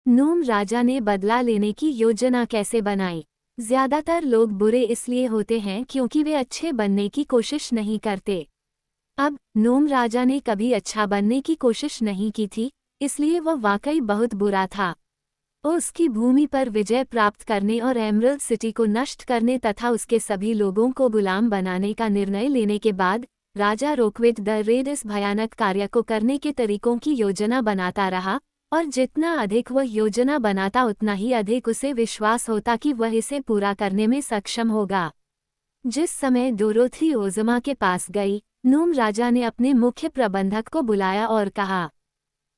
नूम राजा ने बदला लेने की योजना कैसे बनाई। ज्यादातर लोग बुरे इसलिए होते हैं क्योंकि वे अच्छे बनने की कोशिश नहीं करते। अब नूम राजा ने कभी अच्छा बनने की कोशिश नहीं की थी, इसलिए वह वाकई बहुत बुरा था। उसकी भूमि पर विजय प्राप्त करने और एमरल्ड सिटी को नष्ट करने तथा उसके सभी लोगों को गुलाम बनाने का निर्णय लेने के बाद राजा रोकविट द रेड इस भयानक कार्य को करने के तरीकों की योजना बनाता रहा, और जितना अधिक वह योजना बनाता उतना ही अधिक उसे विश्वास होता कि वह इसे पूरा करने में सक्षम होगा। जिस समय डोरोथी ओज़मा के पास गई, नूम राजा ने अपने मुख्य प्रबंधक को बुलाया और कहा,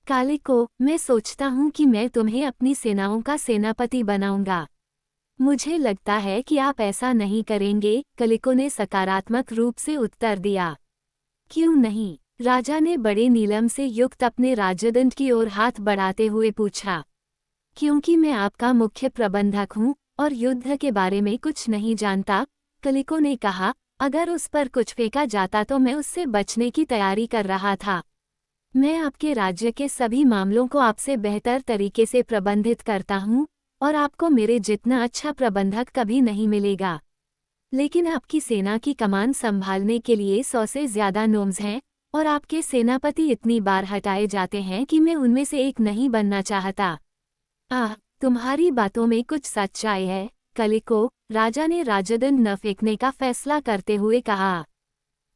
कालिको, मैं सोचता हूँ कि मैं तुम्हें अपनी सेनाओं का सेनापति बनाऊंगा। मुझे लगता है कि आप ऐसा नहीं करेंगे। कालिको ने सकारात्मक रूप से उत्तर दिया। क्यों नहीं? राजा ने बड़े नीलम से युक्त अपने राजदंड की ओर हाथ बढ़ाते हुए पूछा। क्योंकि मैं आपका मुख्य प्रबंधक हूँ और युद्ध के बारे में कुछ नहीं जानता, कालिको ने कहा। अगर उस पर कुछ फेंका जाता तो मैं उससे बचने की तैयारी कर रहा था। मैं आपके राज्य के सभी मामलों को आपसे बेहतर तरीके से प्रबंधित करता हूँ, और आपको मेरे जितना अच्छा प्रबंधक कभी नहीं मिलेगा। लेकिन आपकी सेना की कमान संभालने के लिए 100 से ज्यादा नोम्स हैं, और आपके सेनापति इतनी बार हटाए जाते हैं कि मैं उनमें से एक नहीं बनना चाहता। तुम्हारी बातों में कुछ सच्चाई है, कालिको, राजा ने राजदंड न फेंकने का फैसला करते हुए कहा।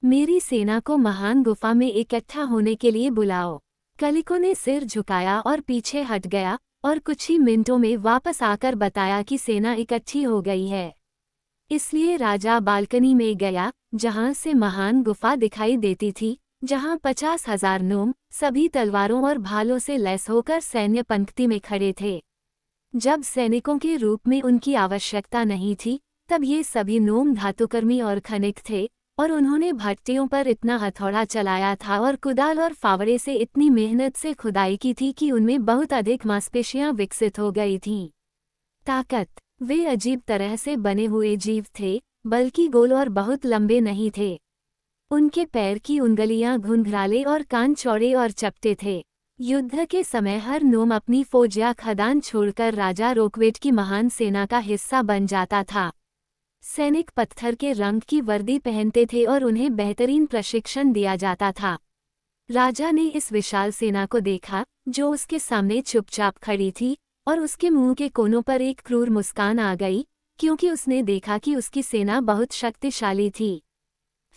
मेरी सेना को महान गुफा में इकट्ठा होने के लिए बुलाओ। कालिको ने सिर झुकाया और पीछे हट गया, और कुछ ही मिनटों में वापस आकर बताया कि सेना इकट्ठी हो गई है। इसलिए राजा बालकनी में गया, जहां से महान गुफा दिखाई देती थी, जहां 50,000 नोम सभी तलवारों और भालों से लैस होकर सैन्य पंक्ति में खड़े थे। जब सैनिकों के रूप में उनकी आवश्यकता नहीं थी, तब ये सभी नोम धातुकर्मी और खनिक थे, और उन्होंने भट्टियों पर इतना हथौड़ा चलाया था और कुदाल और फावड़े से इतनी मेहनत से खुदाई की थी कि उनमें बहुत अधिक मांसपेशियां विकसित हो गई थीं। ताकत, वे अजीब तरह से बने हुए जीव थे, बल्कि गोल और बहुत लंबे नहीं थे। उनके पैर की उंगलियां घुंघराले और कान चौड़े और चपटे थे। युद्ध के समय हर नोम अपनी फौज या खदान छोड़कर राजा रोकवेट की महान सेना का हिस्सा बन जाता था। सैनिक पत्थर के रंग की वर्दी पहनते थे और उन्हें बेहतरीन प्रशिक्षण दिया जाता था। राजा ने इस विशाल सेना को देखा, जो उसके सामने चुपचाप खड़ी थी, और उसके मुंह के कोनों पर एक क्रूर मुस्कान आ गई, क्योंकि उसने देखा कि उसकी सेना बहुत शक्तिशाली थी।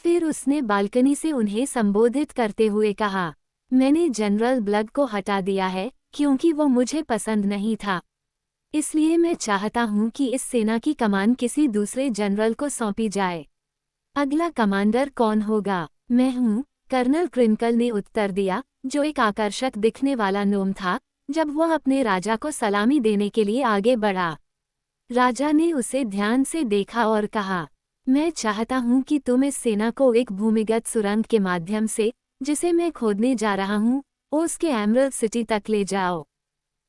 फिर उसने बालकनी से उन्हें संबोधित करते हुए कहा, मैंने जनरल ब्लग को हटा दिया है, क्योंकि वो मुझे पसंद नहीं था। इसलिए मैं चाहता हूं कि इस सेना की कमान किसी दूसरे जनरल को सौंपी जाए। अगला कमांडर कौन होगा? मैं हूं, कर्नल क्रिंकल ने उत्तर दिया, जो एक आकर्षक दिखने वाला नोम था, जब वह अपने राजा को सलामी देने के लिए आगे बढ़ा। राजा ने उसे ध्यान से देखा और कहा, मैं चाहता हूं कि तुम इस सेना को एक भूमिगत सुरंग के माध्यम से, जिसे मैं खोदने जा रहा हूं, उसके एमरल्ड सिटी तक ले जाओ।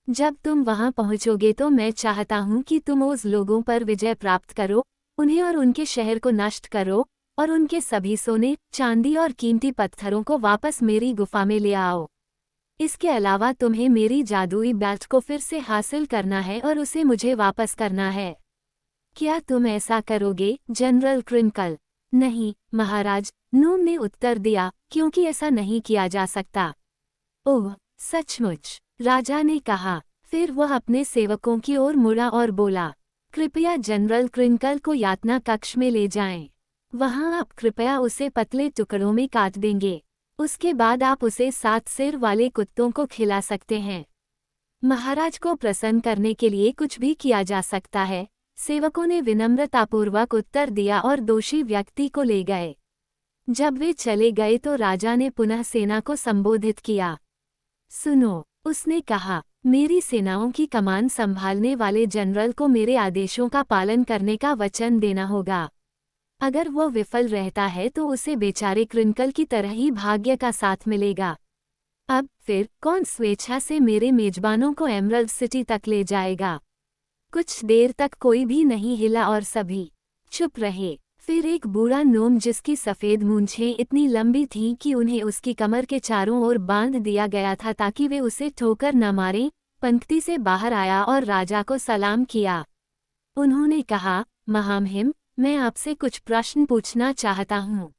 जब तुम वहां पहुंचोगे तो मैं चाहता हूं कि तुम उस लोगों पर विजय प्राप्त करो, उन्हें और उनके शहर को नष्ट करो, और उनके सभी सोने, चांदी और कीमती पत्थरों को वापस मेरी गुफा में ले आओ। इसके अलावा तुम्हें मेरी जादुई बेल्ट को फिर से हासिल करना है और उसे मुझे वापस करना है। क्या तुम ऐसा करोगे, जनरल क्रिंकल? नहीं, महाराज, नूम ने उत्तर दिया, क्योंकि ऐसा नहीं किया जा सकता। ओह, सचमुच? राजा ने कहा। फिर वह अपने सेवकों की ओर मुड़ा और बोला, कृपया जनरल क्रिंकल को यातना कक्ष में ले जाएं। वहां आप कृपया उसे पतले टुकड़ों में काट देंगे। उसके बाद आप उसे 7 सिर वाले कुत्तों को खिला सकते हैं। महाराज को प्रसन्न करने के लिए कुछ भी किया जा सकता है, सेवकों ने विनम्रतापूर्वक उत्तर दिया और दोषी व्यक्ति को ले गए। जब वे चले गए तो राजा ने पुनः सेना को संबोधित किया। सुनो, उसने कहा, मेरी सेनाओं की कमान संभालने वाले जनरल को मेरे आदेशों का पालन करने का वचन देना होगा। अगर वह विफल रहता है तो उसे बेचारे क्रिंकल की तरह ही भाग्य का साथ मिलेगा। अब फिर कौन स्वेच्छा से मेरे मेजबानों को एमरल्ड सिटी तक ले जाएगा? कुछ देर तक कोई भी नहीं हिला और सभी चुप रहे। फिर एक बूढ़ा नोम, जिसकी सफ़ेद मूंछें इतनी लंबी थीं कि उन्हें उसकी कमर के चारों ओर बांध दिया गया था ताकि वे उसे ठोकर न मारें, पंक्ति से बाहर आया और राजा को सलाम किया। उन्होंने कहा, महामहिम, मैं आपसे कुछ प्रश्न पूछना चाहता हूँ।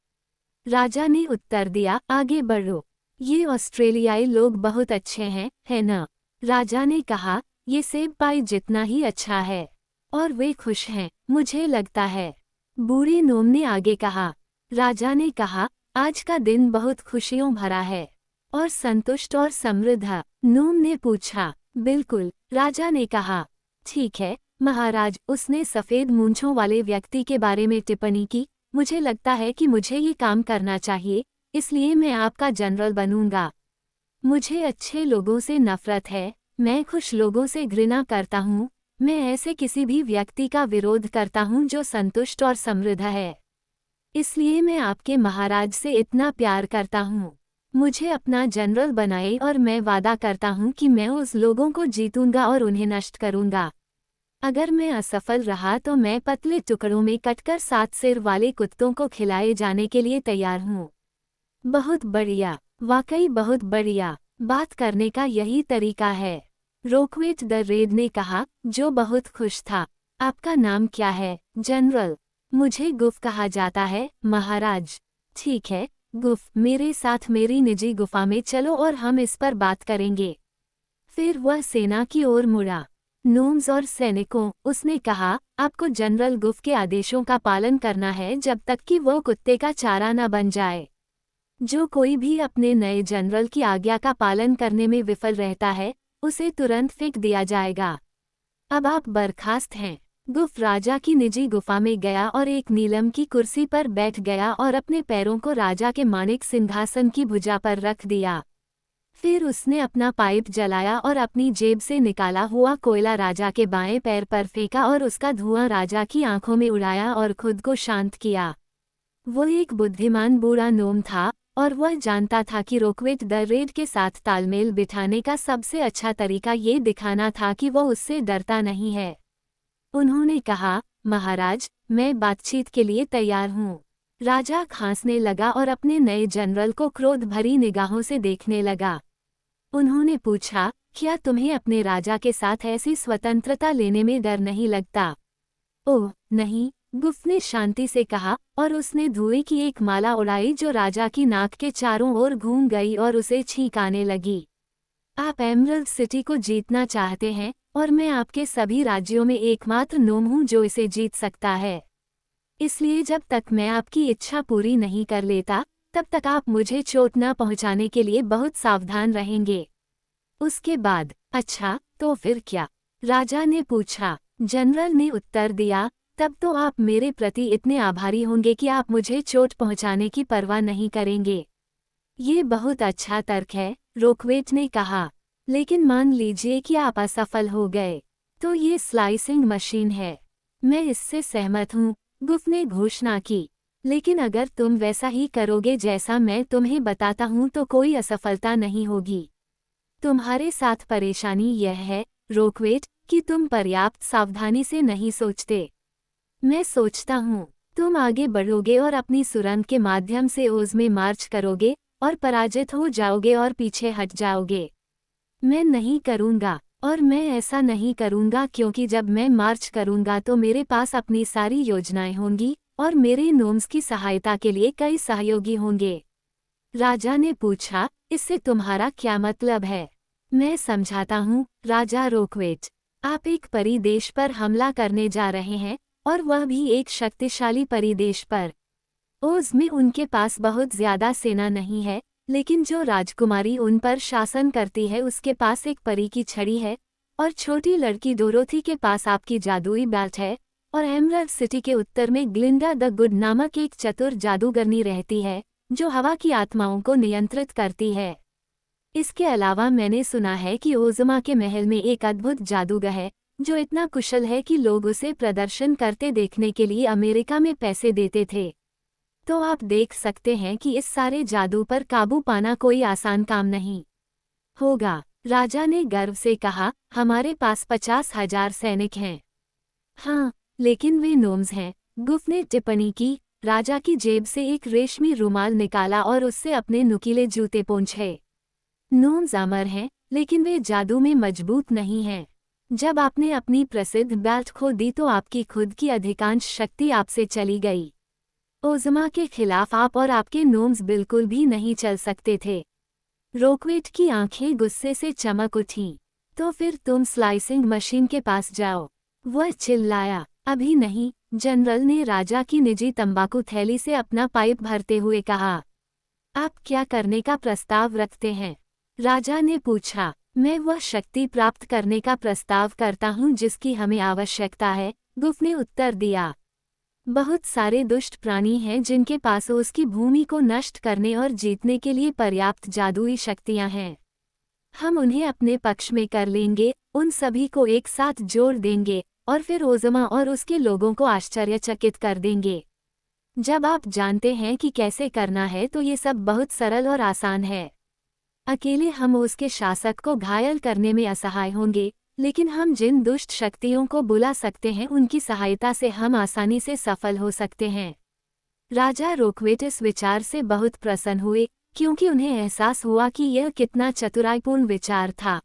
राजा ने उत्तर दिया, आगे बढ़ो। ये ऑस्ट्रेलियाई लोग बहुत अच्छे हैं, है न? राजा ने कहा, ये सेब पाई जितना ही अच्छा है। और वे खुश हैं, मुझे लगता है। बूढ़े नोम ने आगे कहा। राजा ने कहा, आज का दिन बहुत खुशियों भरा है और संतुष्ट और समृद्ध। नोम ने पूछा, बिल्कुल, राजा ने कहा। ठीक है महाराज, उसने सफ़ेद मूंछों वाले व्यक्ति के बारे में टिप्पणी की। मुझे लगता है कि मुझे ये काम करना चाहिए, इसलिए मैं आपका जनरल बनूंगा। मुझे अच्छे लोगों से नफरत है, मैं खुश लोगों से घृणा करता हूँ। मैं ऐसे किसी भी व्यक्ति का विरोध करता हूँ जो संतुष्ट और समृद्ध है। इसलिए मैं आपके महाराज से इतना प्यार करता हूँ। मुझे अपना जनरल बनाए और मैं वादा करता हूँ कि मैं उस लोगों को जीतूंगा और उन्हें नष्ट करूंगा। अगर मैं असफल रहा तो मैं पतले टुकड़ों में कटकर 7 सिर वाले कुत्तों को खिलाए जाने के लिए तैयार हूँ। बहुत बढ़िया, वाकई बहुत बढ़िया। बात करने का यही तरीका है, रोकवेट द रेड ने कहा, जो बहुत खुश था। आपका नाम क्या है, जनरल? मुझे गुफ कहा जाता है, महाराज। ठीक है, गुफ, मेरे साथ मेरी निजी गुफा में चलो और हम इस पर बात करेंगे। फिर वह सेना की ओर मुड़ा। नोम्स और सैनिकों, उसने कहा, आपको जनरल गुफ के आदेशों का पालन करना है जब तक कि वो कुत्ते का चारा न बन जाए। जो कोई भी अपने नए जनरल की आज्ञा का पालन करने में विफल रहता है, उसे तुरंत फेंक दिया जाएगा। अब आप बर्खास्त हैं। गुफ राजा की निजी गुफा में गया और एक नीलम की कुर्सी पर बैठ गया और अपने पैरों को राजा के माणिक सिंहासन की भुजा पर रख दिया। फिर उसने अपना पाइप जलाया और अपनी जेब से निकाला हुआ कोयला राजा के बाएं पैर पर फेंका और उसका धुआं राजा की आंखों में उड़ाया और खुद को शांत किया। वो एक बुद्धिमान बूढ़ा नोम था और वह जानता था कि रोकवेट द रेड के साथ तालमेल बिठाने का सबसे अच्छा तरीका ये दिखाना था कि वो उससे डरता नहीं है। उन्होंने कहा, महाराज, मैं बातचीत के लिए तैयार हूँ। राजा खांसने लगा और अपने नए जनरल को क्रोध भरी निगाहों से देखने लगा। उन्होंने पूछा, क्या तुम्हें अपने राजा के साथ ऐसी स्वतंत्रता लेने में डर नहीं लगता? ओह नहीं, गुफ ने शांति से कहा, और उसने धुएं की एक माला उड़ाई जो राजा की नाक के चारों ओर घूम गई और उसे छींक आने लगी। आप एमरल्ड सिटी को जीतना चाहते हैं और मैं आपके सभी राज्यों में एकमात्र नोम हूँ जो इसे जीत सकता है। इसलिए जब तक मैं आपकी इच्छा पूरी नहीं कर लेता, तब तक आप मुझे चोट न पहुँचाने के लिए बहुत सावधान रहेंगे। उसके बाद, अच्छा, तो फिर क्या? राजा ने पूछा। जनरल ने उत्तर दिया, तब तो आप मेरे प्रति इतने आभारी होंगे कि आप मुझे चोट पहुँचाने की परवाह नहीं करेंगे। ये बहुत अच्छा तर्क है, रोकवेट ने कहा। लेकिन मान लीजिए कि आप असफल हो गए, तो ये स्लाइसिंग मशीन है। मैं इससे सहमत हूँ, गुफ ने घोषणा की। लेकिन अगर तुम वैसा ही करोगे जैसा मैं तुम्हें बताता हूँ तो कोई असफलता नहीं होगी। तुम्हारे साथ परेशानी यह है, रोकवेट, कि तुम पर्याप्त सावधानी से नहीं सोचते। मैं सोचता हूँ, तुम आगे बढ़ोगे और अपनी सुरंग के माध्यम से ओज में मार्च करोगे और पराजित हो जाओगे और पीछे हट जाओगे। मैं नहीं करूँगा, और मैं ऐसा नहीं करूँगा क्योंकि जब मैं मार्च करूँगा तो मेरे पास अपनी सारी योजनाएं होंगी और मेरे नोम्स की सहायता के लिए कई सहयोगी होंगे। राजा ने पूछा, इससे तुम्हारा क्या मतलब है? मैं समझाता हूँ, राजा रोकवेट। आप एक परिदेश पर हमला करने जा रहे हैं, और वह भी एक शक्तिशाली परिदेश पर। ओज में उनके पास बहुत ज्यादा सेना नहीं है, लेकिन जो राजकुमारी उन पर शासन करती है उसके पास एक परी की छड़ी है, और छोटी लड़की डोरोथी के पास आपकी जादुई बेल्ट है, और एमरल्ड सिटी के उत्तर में ग्लिंडा द गुड नामक एक चतुर जादूगरनी रहती है, जो हवा की आत्माओं को नियंत्रित करती है। इसके अलावा मैंने सुना है कि ओज़मा के महल में एक अद्भुत जादूगर है, जो इतना कुशल है कि लोग उसे प्रदर्शन करते देखने के लिए अमेरिका में पैसे देते थे। तो आप देख सकते हैं कि इस सारे जादू पर काबू पाना कोई आसान काम नहीं होगा। राजा ने गर्व से कहा, हमारे पास 50,000 सैनिक हैं। हाँ, लेकिन वे नोम्स हैं, गुफ ने टिप्पणी की। राजा की जेब से एक रेशमी रुमाल निकाला और उससे अपने नुकीले जूते पोंछे। नोम्स अमर हैं, लेकिन वे जादू में मजबूत नहीं हैं। जब आपने अपनी प्रसिद्ध बेल्ट खो दी तो आपकी खुद की अधिकांश शक्ति आपसे चली गई। ओज़मा के खिलाफ आप और आपके नोम्स बिल्कुल भी नहीं चल सकते थे। रोकवेट की आंखें गुस्से से चमक उठीं। तो फिर तुम स्लाइसिंग मशीन के पास जाओ, वह चिल्लाया। अभी नहीं, जनरल ने राजा की निजी तंबाकू थैली से अपना पाइप भरते हुए कहा। आप क्या करने का प्रस्ताव रखते हैं? राजा ने पूछा। मैं वह शक्ति प्राप्त करने का प्रस्ताव करता हूँ जिसकी हमें आवश्यकता है, गुफ ने उत्तर दिया। बहुत सारे दुष्ट प्राणी हैं जिनके पास उसकी भूमि को नष्ट करने और जीतने के लिए पर्याप्त जादुई शक्तियाँ हैं। हम उन्हें अपने पक्ष में कर लेंगे, उन सभी को एक साथ जोड़ देंगे और फिर ओज़मा और उसके लोगों को आश्चर्यचकित कर देंगे। जब आप जानते हैं कि कैसे करना है तो ये सब बहुत सरल और आसान है। अकेले हम उसके शासक को घायल करने में असहाय होंगे, लेकिन हम जिन दुष्ट शक्तियों को बुला सकते हैं उनकी सहायता से हम आसानी से सफल हो सकते हैं। राजा रोकवेट इस विचार से बहुत प्रसन्न हुए, क्योंकि उन्हें एहसास हुआ कि यह कितना चतुराईपूर्ण विचार था।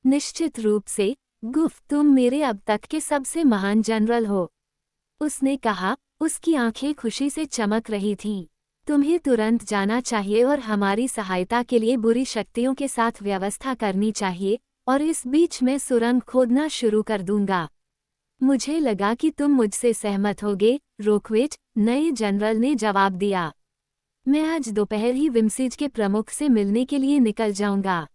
निश्चित रूप से, गुफ, तुम मेरे अब तक के सबसे महान जनरल हो, उसने कहा। उसकी आंखें खुशी से चमक रही थीं। तुम्हें तुरंत जाना चाहिए और हमारी सहायता के लिए बुरी शक्तियों के साथ व्यवस्था करनी चाहिए, और इस बीच मैं सुरंग खोदना शुरू कर दूंगा। मुझे लगा कि तुम मुझसे सहमत होगे, रोकवेट, नए जनरल ने जवाब दिया। मैं आज दोपहर ही विमसीज के प्रमुख से मिलने के लिए निकल जाऊंगा।